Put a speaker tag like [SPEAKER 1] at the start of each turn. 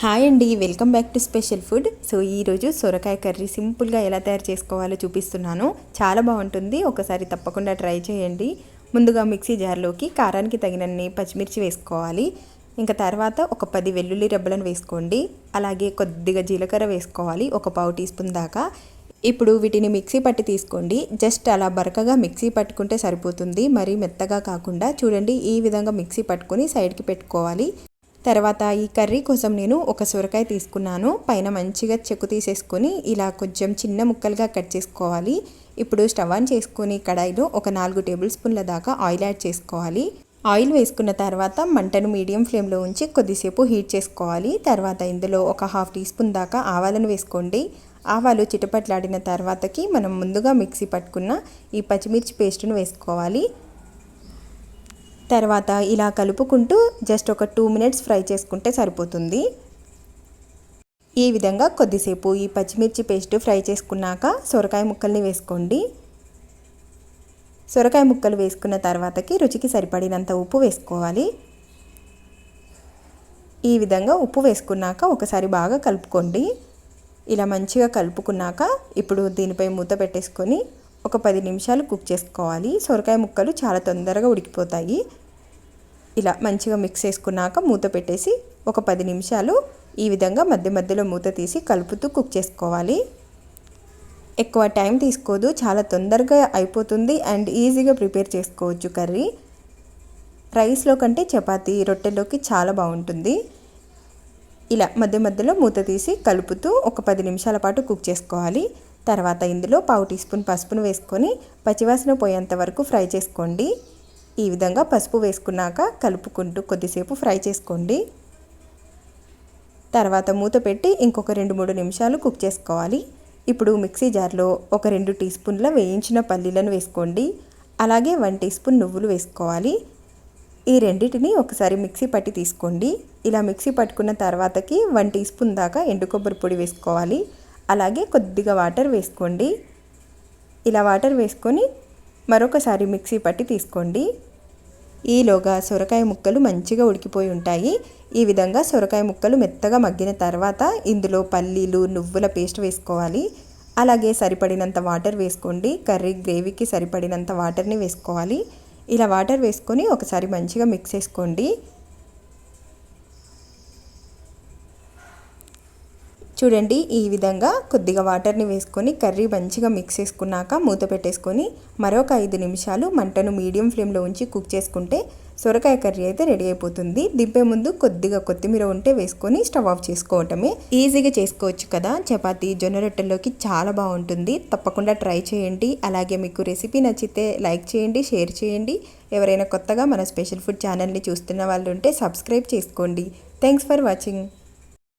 [SPEAKER 1] Hi అండి, welcome back to special food. So ఈరోజు సొరకాయ కర్రీ సింపుల్గా ఎలా తయారు చేసుకోవాలో చూపిస్తున్నాను. చాలా బాగుంటుంది, ఒకసారి తప్పకుండా ట్రై చేయండి. ముందుగా మిక్సీ జార్లోకి కారానికి తగినన్ని పచ్చిమిర్చి వేసుకోవాలి. ఇంకా తర్వాత ఒక 10 వెల్లుల్లి రెబ్బలను వేసుకోండి. అలాగే కొద్దిగా జీలకర్ర వేసుకోవాలి, ఒక పావు టీ స్పూన్ దాకా. ఇప్పుడు వీటిని మిక్సీ పట్టి తీసుకోండి. జస్ట్ అలా బరకగా మిక్సీ పట్టుకుంటే సరిపోతుంది, మరీ మెత్తగా కాకుండా. చూడండి, ఈ విధంగా మిక్సీ పట్టుకొని సైడ్కి పెట్టుకోవాలి. తర్వాత ఈ కర్రీ కోసం నేను ఒక సొరకాయ తీసుకున్నాను. పైన మంచిగా చెక్కు తీసేసుకొని ఇలా కొంచెం చిన్న ముక్కలుగా కట్ చేసుకోవాలి. ఇప్పుడు స్టవ్ ఆన్ చేసుకొని కడాయిలో ఒక 4 టేబుల్ స్పూన్ల దాకా ఆయిల్ యాడ్ చేసుకోవాలి. ఆయిల్ వేసుకున్న తర్వాత మంటను మీడియం ఫ్లేమ్లో ఉంచి కొద్దిసేపు హీట్ చేసుకోవాలి. తర్వాత ఇందులో ఒక హాఫ్ టీ స్పూన్ దాకా ఆవాలను వేసుకోండి. ఆవాలు చిటపట్లాడిన తర్వాతకి మనం ముందుగా మిక్సీ పట్టుకున్న ఈ పచ్చిమిర్చి పేస్ట్ను వేసుకోవాలి. తర్వాత ఇలా కలుపుకుంటూ జస్ట్ ఒక 2 మినిట్స్ ఫ్రై చేసుకుంటే సరిపోతుంది. ఈ విధంగా కొద్దిసేపు ఈ పచ్చిమిర్చి పేస్ట్ ఫ్రై చేసుకున్నాక సొరకాయ ముక్కల్ని వేసుకోండి. సొరకాయ ముక్కలు వేసుకున్న తర్వాతకి రుచికి సరిపడినంత ఉప్పు వేసుకోవాలి. ఈ విధంగా ఉప్పు వేసుకున్నాక ఒకసారి బాగా కలుపుకోండి. ఇలా మంచిగా కలుపుకున్నాక ఇప్పుడు దీనిపై మూత పెట్టేసుకొని ఒక 10 నిమిషాలు కుక్ చేసుకోవాలి. సొరకాయ ముక్కలు చాలా తొందరగా ఉడికిపోతాయి. ఇలా మంచిగా మిక్స్ చేసుకున్నాక మూత పెట్టేసి ఒక 10 నిమిషాలు ఈ విధంగా మధ్య మధ్యలో మూత తీసి కలుపుతూ కుక్ చేసుకోవాలి. ఎక్కువ టైం తీసుకోదు, చాలా తొందరగా అయిపోతుంది అండ్ ఈజీగా ప్రిపేర్ చేసుకోవచ్చు కర్రీ. రైస్లో కంటే చపాతీ, రొట్టెలోకి చాలా బాగుంటుంది. ఇలా మధ్య మధ్యలో మూత తీసి కలుపుతూ ఒక 10 నిమిషాల పాటు కుక్ చేసుకోవాలి. తర్వాత ఇందులో పావు టీ స్పూన్ పసుపును వేసుకొని పచ్చివాసన పోయేంత వరకు ఫ్రై చేసుకోండి. ఈ విధంగా పసుపు వేసుకున్నాక కలుపుకుంటూ కొద్దిసేపు ఫ్రై చేసుకోండి. తర్వాత మూత పెట్టి ఇంకొక 2-3 నిమిషాలు కుక్ చేసుకోవాలి. ఇప్పుడు మిక్సీ జార్లో ఒక 2 టీ స్పూన్ల వేయించిన పల్లీలను వేసుకోండి. అలాగే 1 టీ స్పూన్ నువ్వులు వేసుకోవాలి. ఈ రెండింటిని ఒకసారి మిక్సీ పట్టి తీసుకోండి. ఇలా మిక్సీ పట్టుకున్న తర్వాతకి 1 టీ స్పూన్ దాకా ఎండు కొబ్బరి పొడి వేసుకోవాలి. అలాగే కొద్దిగా వాటర్ వేసుకోండి. ఇలా వాటర్ వేసుకొని మరొకసారి మిక్సీ పట్టి తీసుకోండి. ఈలోగా సొరకాయ ముక్కలు మంచిగా ఉడికిపోయి ఉంటాయి. ఈ విధంగా సొరకాయ ముక్కలు మెత్తగా మగ్గిన తర్వాత ఇందులో పల్లీలు, నువ్వుల పేస్ట్ వేసుకోవాలి. అలాగే సరిపడినంత వాటర్ వేసుకోండి. కర్రీ గ్రేవీకి సరిపడినంత వాటర్ని వేసుకోవాలి. ఇలా వాటర్ వేసుకొని ఒకసారి మంచిగా మిక్స్ చేసుకోండి. చూడండి, ఈ విధంగా కొద్దిగా వాటర్ని వేసుకొని కర్రీ మంచిగా మిక్స్ చేసుకున్నాక మూత పెట్టేసుకొని మరొక 5 నిమిషాలు మంటను మీడియం ఫ్లేమ్లో ఉంచి కుక్ చేసుకుంటే సొరకాయ కర్రీ అయితే రెడీ అయిపోతుంది. దింపే ముందు కొద్దిగా కొత్తిమీర ఉంటే వేసుకొని స్టవ్ ఆఫ్ చేసుకోవటమే. ఈజీగా చేసుకోవచ్చు కదా. చపాతీ, జొన్న రొట్టెల్లోకి చాలా బాగుంటుంది. తప్పకుండా ట్రై చేయండి. అలాగే మీకు రెసిపీ నచ్చితే లైక్ చేయండి, షేర్ చేయండి. ఎవరైనా కొత్తగా మన స్పెషల్ ఫుడ్ ఛానల్ని చూస్తున్న వాళ్ళు ఉంటే సబ్స్క్రైబ్ చేసుకోండి. Thanks for watching.